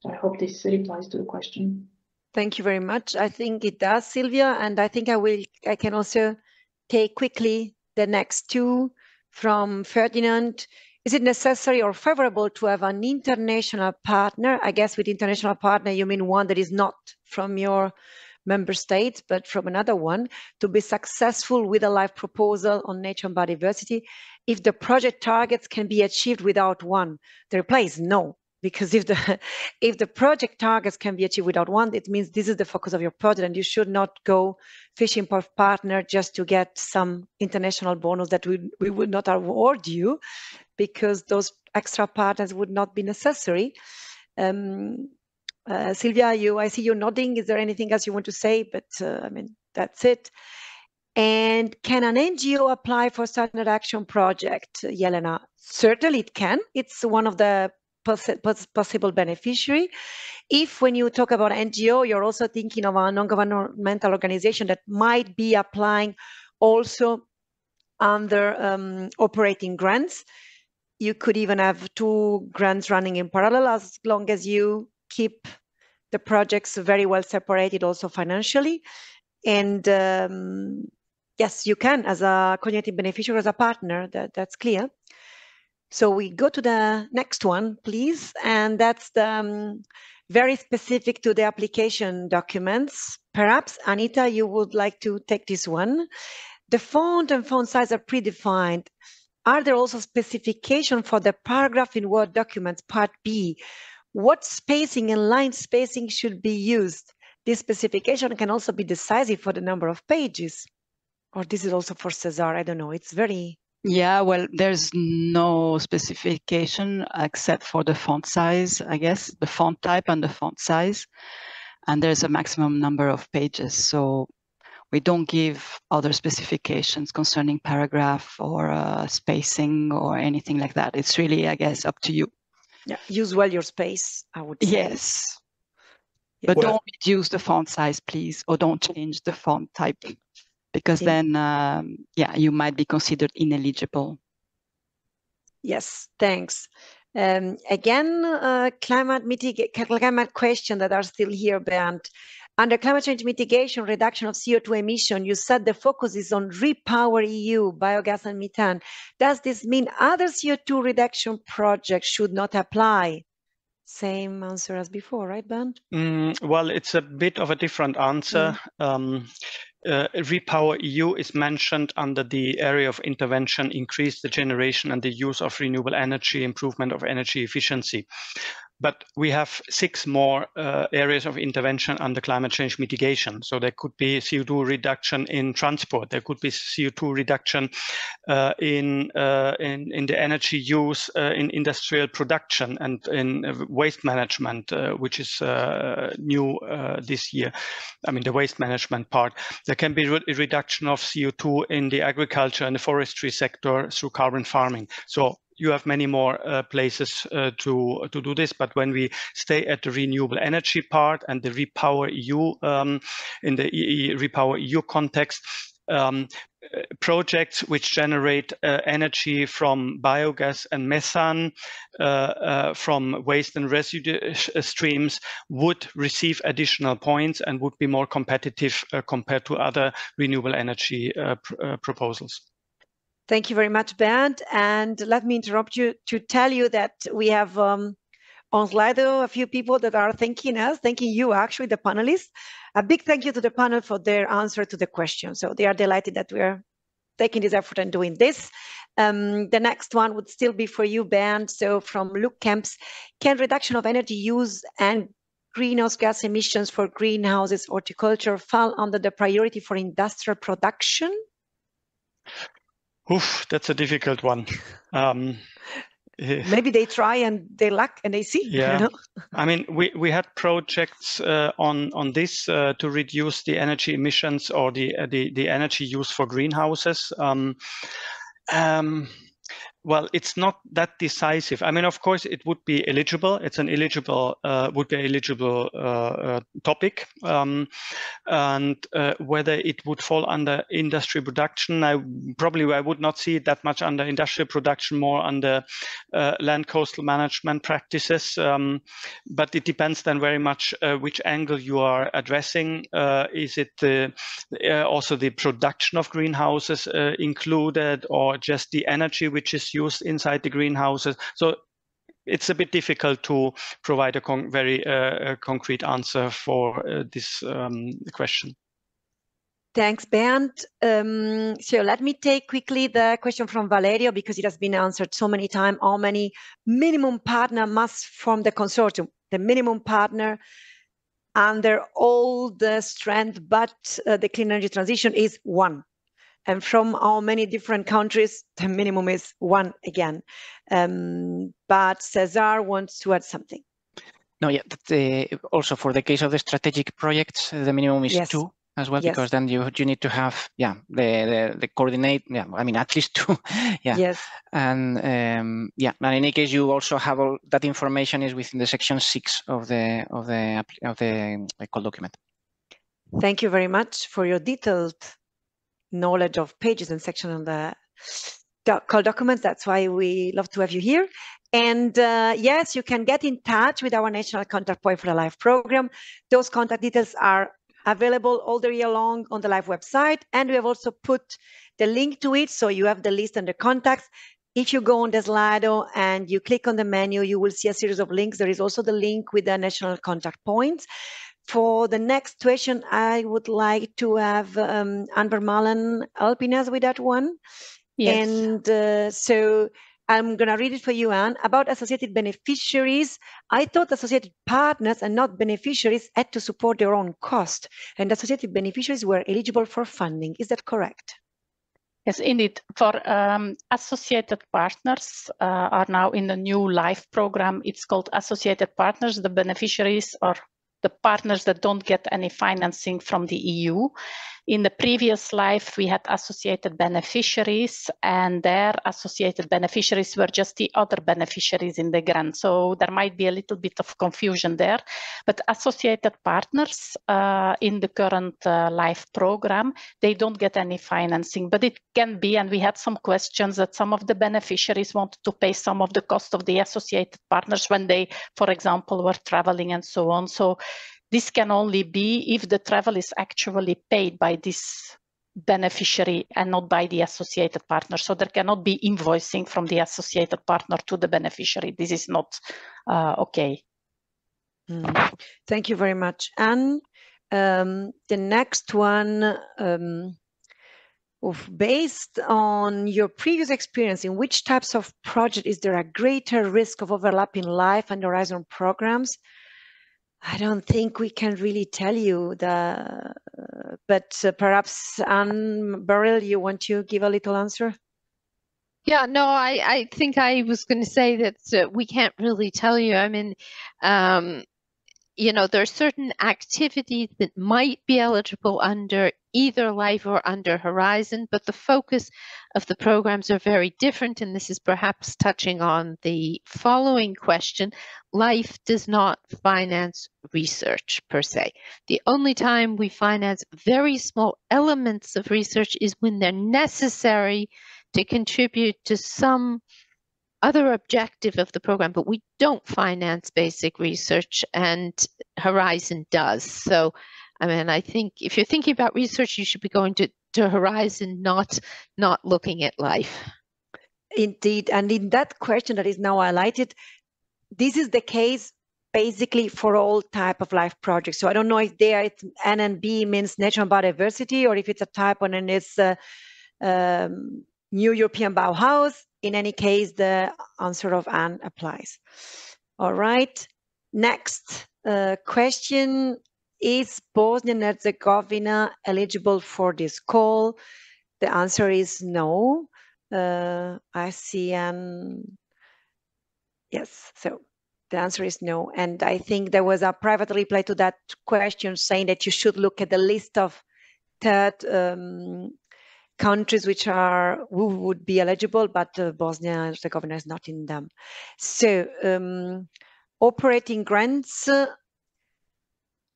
I hope this replies to the question. Thank you very much. I think it does, Sylvia, and I think I can also take quickly the next two from Ferdinand. Is it necessary or favorable to have an international partner? I guess with international partner, you mean one that is not from your member states, but from another one, to be successful with a LIFE proposal on nature and biodiversity, if the project targets can be achieved without one? The reply is no, because if the project targets can be achieved without one, it means this is the focus of your project, and you should not go fishing for partner just to get some international bonus that we would not award you, because those extra partners would not be necessary. Sylvia, I see you nodding. Is there anything else you want to say? But I mean, that's it. And can an NGO apply for standard action project, Jelena? Certainly it can. It's one of the possible beneficiary. If when you talk about NGO, you're also thinking of a non-governmental organization that might be applying also under operating grants. You could even have 2 grants running in parallel, as long as you keep the projects very well separated also financially. And yes, you can as a cognitive beneficiary, as a partner, that's clear. So we go to the next one, please. And that's the very specific to the application documents. Perhaps, Anita, you would like to take this one. The font and font size are predefined. Are there also specifications for the paragraph in Word documents, part B? What spacing and line spacing should be used? This specification can also be decisive for the number of pages. Or this is also for Cesar, I don't know. It's very... Yeah, well, there's no specification except for the font size, I guess, the font type and the font size. And there's a maximum number of pages. So we don't give other specifications concerning paragraph or spacing or anything like that. It's really, I guess, up to you. Yeah, use well your space, I would say. Yes. But don't reduce the font size, please, or don't change the font type. because then, yeah, you might be considered ineligible. Yes, thanks. Again, climate question that are still here, Bernd. Under climate change mitigation, reduction of CO2 emission, you said the focus is on Repower EU, biogas and methane. Does this mean other CO2 reduction projects should not apply? Same answer as before, right, Bernd? Well, it's a bit of a different answer. Repower EU is mentioned under the area of intervention, increase the generation and the use of renewable energy, improvement of energy efficiency. But we have 6 more areas of intervention under climate change mitigation. So there could be CO2 reduction in transport. There could be CO2 reduction in the energy use in industrial production and in waste management, which is new this year. I mean, the waste management part. There can be a reduction of CO2 in the agriculture and the forestry sector through carbon farming. So you have many more places to do this, but when we stay at the renewable energy part and the Repower EU, in the Repower EU context, projects which generate energy from biogas and methane from waste and residue streams would receive additional points and would be more competitive compared to other renewable energy proposals. Thank you very much, Bernd. And let me interrupt you to tell you that we have on Slido a few people that are thanking you, actually, the panelists. A big thank you to the panel for their answer to the question. So they are delighted that we are taking this effort and doing this. The next one would still be for you, Bernd. So from Luke Kemps, can reduction of energy use and greenhouse gas emissions for greenhouses, horticulture fall under the priority for industrial production? Oof, that's a difficult one. Maybe they try and they lack and they see. Yeah, I don't know. I mean, we had projects on this to reduce the energy emissions or the energy use for greenhouses. Well, it's not that decisive. I mean, of course, it would be eligible. It's an eligible, would be an eligible topic. And whether it would fall under industry production, I would not see it that much under industrial production, more under land coastal management practices. But it depends then very much which angle you are addressing. Is it also the production of greenhouses included, or just the energy which is used inside the greenhouses? So it's a bit difficult to provide a very concrete answer for this question. Thanks, Bernd. So let me take quickly the question from Valerio, because it has been answered so many times. How many minimum partner must form the consortium? The minimum partner under all the strength, but the clean energy transition is 1. And from how many different countries, the minimum is 1 again. But Cesar wants to add something. No, yeah, also for the case of the strategic projects, the minimum is 2 as well, because then you need to have, the coordinate, I mean, at least 2, Yes. And and in any case, you also have all that information is within the section 6 of the call document. Thank you very much for your detailed knowledge of pages and section on the call documents. That's why we love to have you here. And yes, you can get in touch with our national contact point for the LIFE program. Those contact details are available all the year long on the LIFE website. And we have also put the link to it, so you have the list and the contacts. If you go on the Slido and you click on the menu, you will see a series of links. There is also the link with the national contact points. For the next question, I would like to have Anne Vermalen helping us with that one. Yes. And so I'm going to read it for you, Anne. About associated beneficiaries, I thought associated partners and not beneficiaries had to support their own cost, and associated beneficiaries were eligible for funding. Is that correct? Yes, indeed. For associated partners are now in the new LIFE program. It's called associated partners. The beneficiaries are the partners that don't get any financing from the EU. in the previous life, we had associated beneficiaries, and their associated beneficiaries were just the other beneficiaries in the grant. So there might be a little bit of confusion there. But associated partners in the current life program, they don't get any financing, but it can be, and we had some questions that some of the beneficiaries wanted to pay some of the cost of the associated partners when they, for example, were traveling and so on. So this can only be if the travel is actually paid by this beneficiary and not by the associated partner. So there cannot be invoicing from the associated partner to the beneficiary. This is not okay. Thank you very much, Anne. The next one, based on your previous experience, in which types of project is there a greater risk of overlapping life and horizon programs? I don't think we can really tell you but perhaps Anne Beryl, you want to give a little answer? Yeah, no, I think I was going to say that we can't really tell you. I mean, you know, there are certain activities that might be eligible under either Life or under Horizon, but the focus of the programs are very different. And this is perhaps touching on the following question. Life does not finance research per se. The only time we finance very small elements of research is when they're necessary to contribute to some other objective of the program, but we don't finance basic research, and Horizon does. So, I mean, I think if you're thinking about research, you should be going to Horizon, not looking at Life. Indeed, and in that question that is now highlighted, this is the case basically for all type of life projects. So I don't know if there it's N and B means national biodiversity, or if it's a type one and it's New European Bauhaus. In any case, the answer of Anne applies. All right. Next question. Is Bosnia and Herzegovina eligible for this call? The answer is no. I see yes, so the answer is no. And I think there was a private reply to that question saying that you should look at the list of third countries who would be eligible, but Bosnia and Herzegovina is not in them. So operating grants,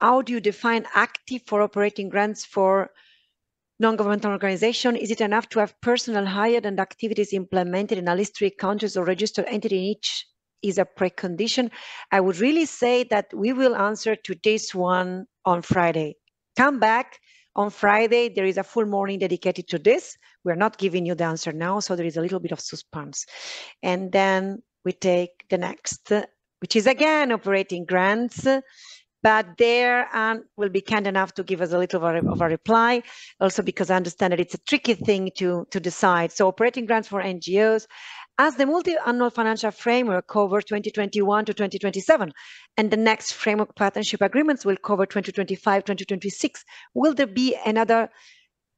how do you define active for operating grants for non-governmental organization? Is it enough to have personnel hired and activities implemented in at least 3 countries or registered entity in each is a precondition? I would really say that we will answer to this one on Friday. Come back. On Friday, there is a full morning dedicated to this. We're not giving you the answer now, so there is a little bit of suspense. And then we take the next, which is again operating grants, but there Anne will be kind enough to give us a little of a reply, also because I understand that it's a tricky thing to decide. So operating grants for NGOs, as the multi-annual financial framework covers 2021 to 2027, and the next framework partnership agreements will cover 2025, 2026, will there be another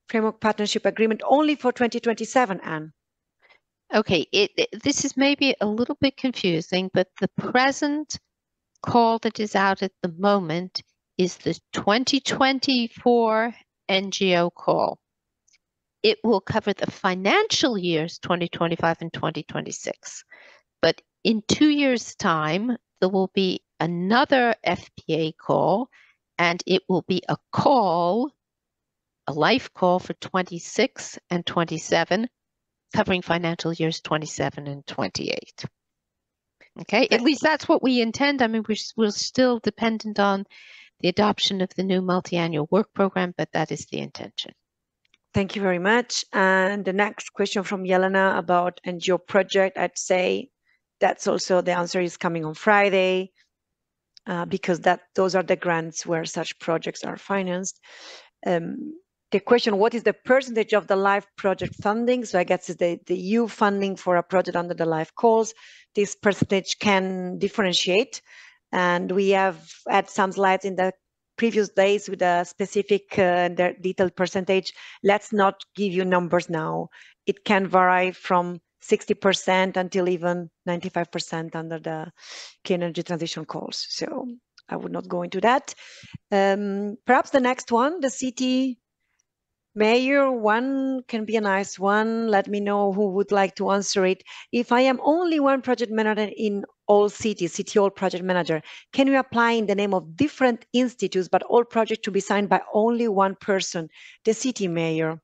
framework partnership agreement only for 2027, Anne? Okay, this is maybe a little bit confusing, but the present call that is out at the moment is the 2024 NGO call. It will cover the financial years 2025 and 2026. But in 2 years' time, there will be another FPA call, and it will be a life call for 26 and 27, covering financial years 27 and 28. Okay, at least that's what we intend. I mean, we're still dependent on the adoption of the new multi-annual work program, but that is the intention. Thank you very much. And the next question from Yelena about NGO project, I'd say that's also the answer is coming on Friday, because those are the grants where such projects are financed. The question, what is the percentage of the LIFE project funding? So I guess it's the EU funding for a project under the LIFE calls. This percentage can differentiate. And we have had some slides in the previous days with a specific detailed percentage. Let's not give you numbers now. It can vary from 60% until even 95% under the clean energy transition calls. So I would not go into that. Perhaps the next one, the city Mayor, one can be a nice one. Let me know who would like to answer it. If I am only one project manager in all cities, city hall project manager, can you apply in the name of different institutes, but all projects to be signed by only one person, the city mayor?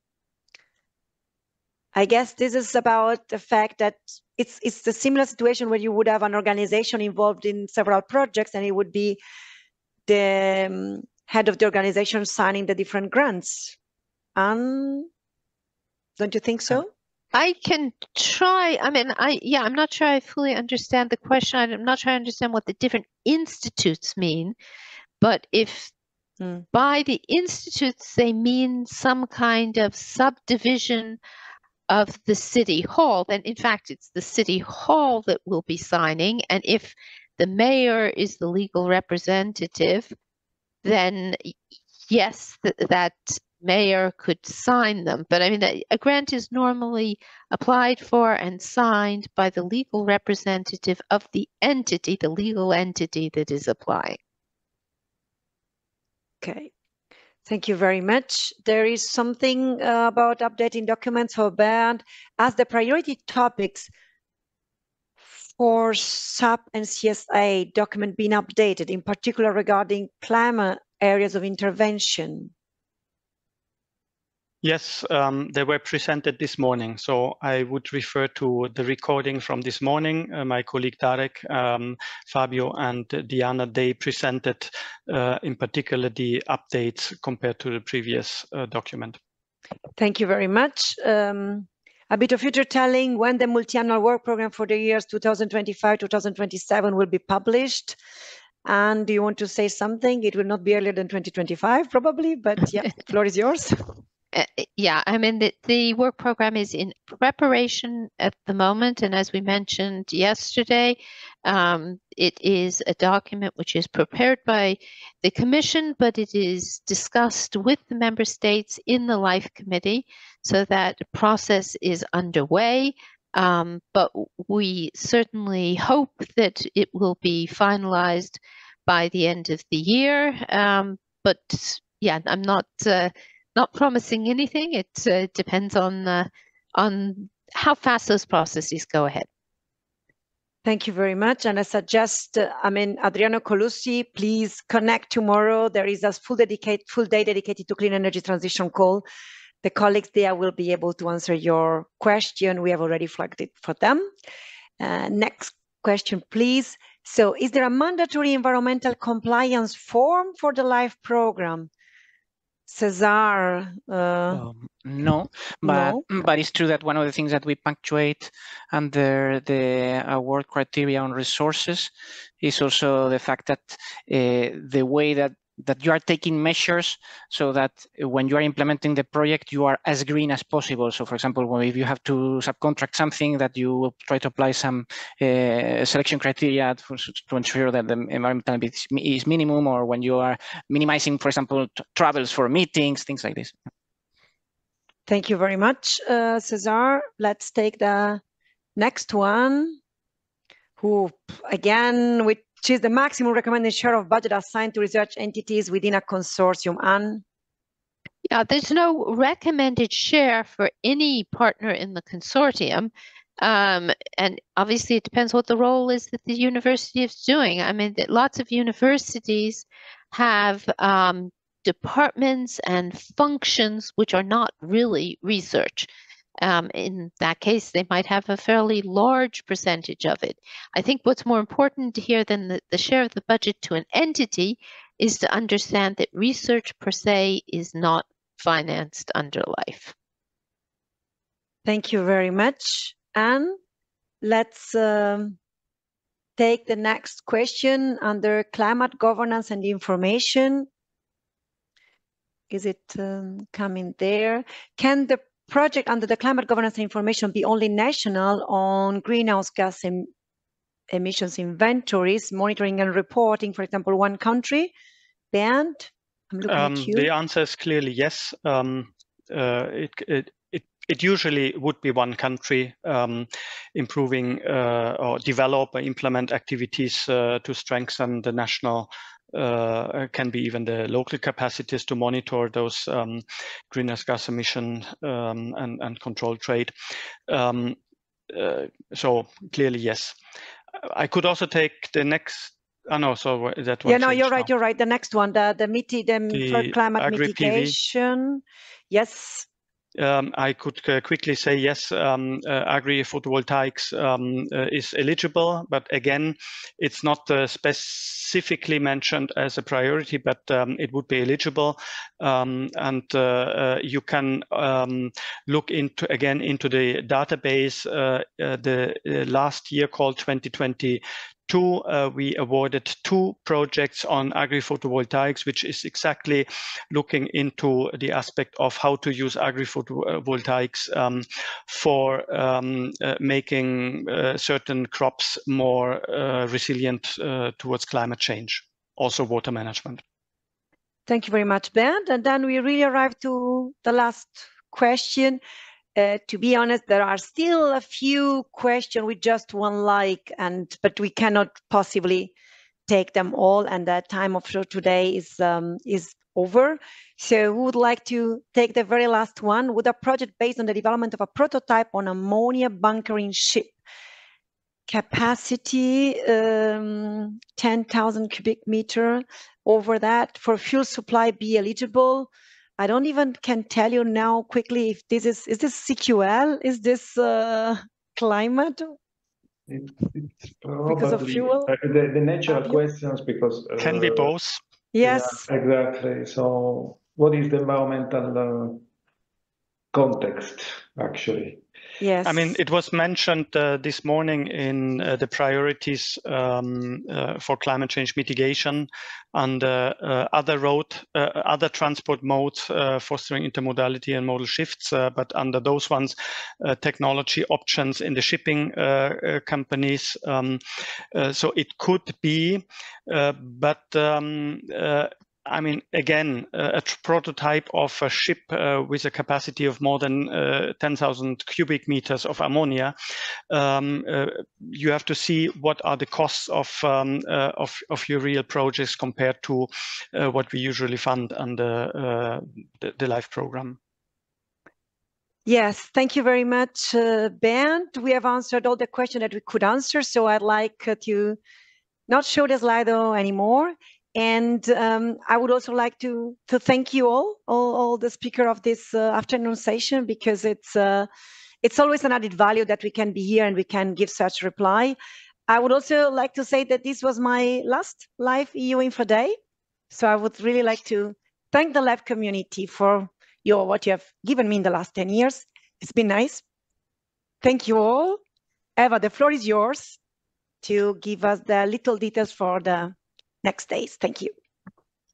I guess this is about the fact that it's the similar situation where you would have an organization involved in several projects, and it would be the head of the organization signing the different grants. Don't you think so? I can try. I mean, I'm not sure I fully understand the question. I'm not sure I understand what the different institutes mean. But if by the institutes they mean some kind of subdivision of the city hall, then in fact it's the city hall that will be signing. And if the mayor is the legal representative, then yes, that mayor could sign them. But I mean, a grant is normally applied for and signed by the legal representative of the entity, the legal entity that is applying. Okay. Thank you very much. There is something about updating documents for Bernd. As the priority topics for SAP and CSA document being updated, in particular regarding climate areas of intervention? Yes, they were presented this morning. So I would refer to the recording from this morning. My colleague Tarek, Fabio, and Diana, they presented in particular the updates compared to the previous document. Thank you very much. A bit of future telling when the multi-annual work program for the years 2025-2027 will be published. And do you want to say something? It will not be earlier than 2025, probably, but yeah, the floor is yours. Yeah, I mean, the work program is in preparation at the moment. And as we mentioned yesterday, it is a document which is prepared by the Commission, but it is discussed with the member states in the LIFE Committee, so that the process is underway. But we certainly hope that it will be finalized by the end of the year. But yeah, I'm not promising anything. It depends on how fast those processes go ahead. Thank you very much. And I suggest, Adriano Colucci, please connect tomorrow. There is a full day dedicated to clean energy transition call. The colleagues there will be able to answer your question. We have already flagged it for them. Next question, please. So is there a mandatory environmental compliance form for the LIFE program? Cesar? No, but it's true that one of the things that we punctuate under the award criteria on resources is also the fact that the way that you are taking measures so that when you are implementing the project, you are as green as possible. So, for example, if you have to subcontract something, that you will try to apply some selection criteria to ensure that the environmental is minimum, or when you are minimizing, for example, travels for meetings, things like this. Thank you very much, Cesar. Let's take the next one, who, again, which is the maximum recommended share of budget assigned to research entities within a consortium. Anne? Yeah, there's no recommended share for any partner in the consortium. And obviously it depends what the role is that the university is doing. I mean, lots of universities have departments and functions which are not really research. In that case, they might have a fairly large percentage of it. I think what's more important here than the share of the budget to an entity is to understand that research per se is not financed under LIFE. Thank you very much, Anne. Let's take the next question under climate governance and information. Is it coming there? Can the project under the climate governance and information be only national on greenhouse gas emissions inventories, monitoring and reporting, for example, one country? Bernd, I'm looking at you. The answer is clearly yes. It usually would be one country improving or develop or implement activities to strengthen the national can be even the local capacities to monitor those greenhouse gas emission and control trade. So clearly, yes. I could also take the next. Oh no, so that one. Yeah, no, you're right. You're right. The next one, the for climate mitigation. Yes. I could quickly say yes, agri-photovoltaics is eligible, but again, it's not specifically mentioned as a priority, but it would be eligible. And you can look into the database. The last year called 2022, we awarded 2 projects on agri-photovoltaics, which is exactly looking into the aspect of how to use agri-photovoltaics for making certain crops more resilient towards climate change, also water management. Thank you very much, Bernd. And then we really arrived to the last question. To be honest, there are still a few questions with just one like, but we cannot possibly take them all, and the time of show today is over. So we would like to take the very last one. Would a project based on the development of a prototype on ammonia bunkering ship, capacity 10,000 cubic meter, over that, for fuel supply be eligible? I don't even can tell you now quickly if this is this CQL? Is this climate? It's probably because of fuel? The natural questions, because can be both. Yes, yeah, exactly. So what is the environmental context, actually? Yes. I mean, it was mentioned this morning in the priorities for climate change mitigation and other transport modes fostering intermodality and modal shifts. But under those ones, technology options in the shipping companies. So it could be, but I mean, again, a prototype of a ship with a capacity of more than 10,000 cubic meters of ammonia. You have to see what are the costs of your real projects compared to what we usually fund under the LIFE program. Yes, thank you very much, Bernd. We have answered all the questions that we could answer, so I'd like to not show the Slido anymore. And I would also like to thank you all the speakers of this afternoon session, because it's always an added value that we can be here and we can give such reply. I would also like to say that this was my last live EU Info Day. So I would really like to thank the lab community for what you have given me in the last 10 years. It's been nice. Thank you all. Eva, the floor is yours to give us the little details for the next days. Thank you.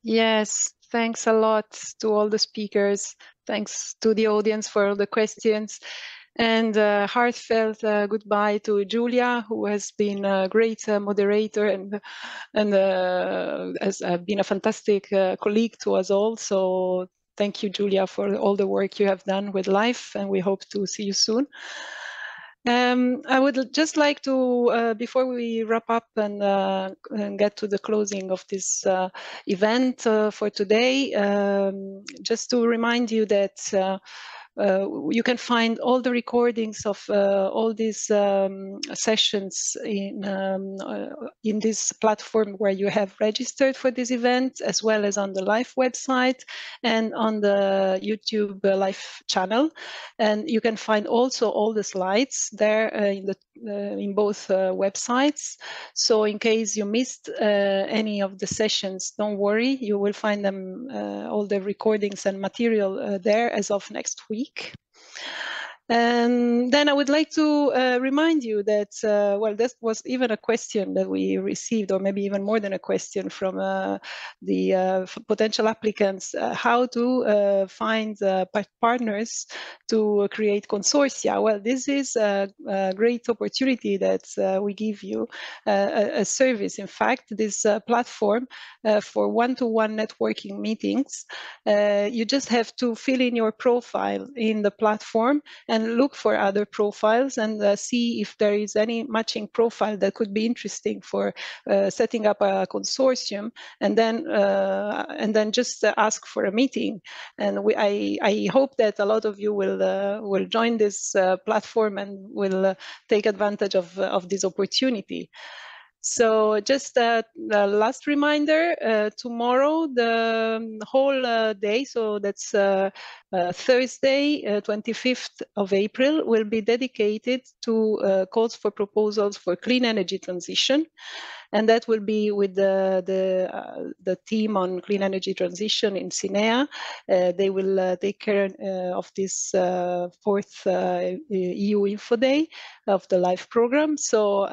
Yes, thanks a lot to all the speakers. Thanks to the audience for all the questions. And heartfelt goodbye to Julia, who has been a great moderator and has been a fantastic colleague to us all. So thank you, Julia, for all the work you have done with LIFE, and we hope to see you soon. I would just like to, before we wrap up and get to the closing of this event for today, just to remind you that you can find all the recordings of all these sessions in this platform where you have registered for this event, as well as on the LIFE website and on the YouTube LIFE channel. And you can find also all the slides there in both websites. So in case you missed any of the sessions, don't worry, you will find them, all the recordings and material there as of next week. And then I would like to remind you that, well, this was even a question that we received, or maybe even more than a question from the potential applicants, how to find partners to create consortia. Well, this is a great opportunity that we give you, a service, in fact, this platform for one-to-one networking meetings. You just have to fill in your profile in the platform, and look for other profiles and see if there is any matching profile that could be interesting for setting up a consortium, and then just ask for a meeting. And I hope that a lot of you will join this platform and will take advantage of this opportunity. So just a last reminder, tomorrow, the whole day, so that's Thursday, 25th of April, will be dedicated to calls for proposals for clean energy transition. And that will be with the team on clean energy transition in CINEA. They will take care of this fourth EU Info Day of the LIFE program. So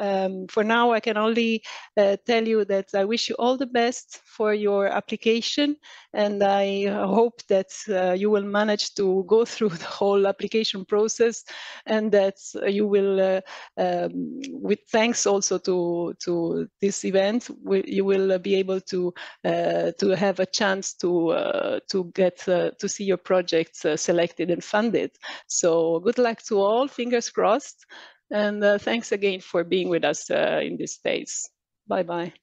for now, I can only tell you that I wish you all the best for your application, and I hope that you will manage to go through the whole application process, and that you will, with thanks also to this event, you will be able to have a chance to get to see your projects selected and funded. So good luck to all, fingers crossed, and thanks again for being with us in these days. Bye-bye.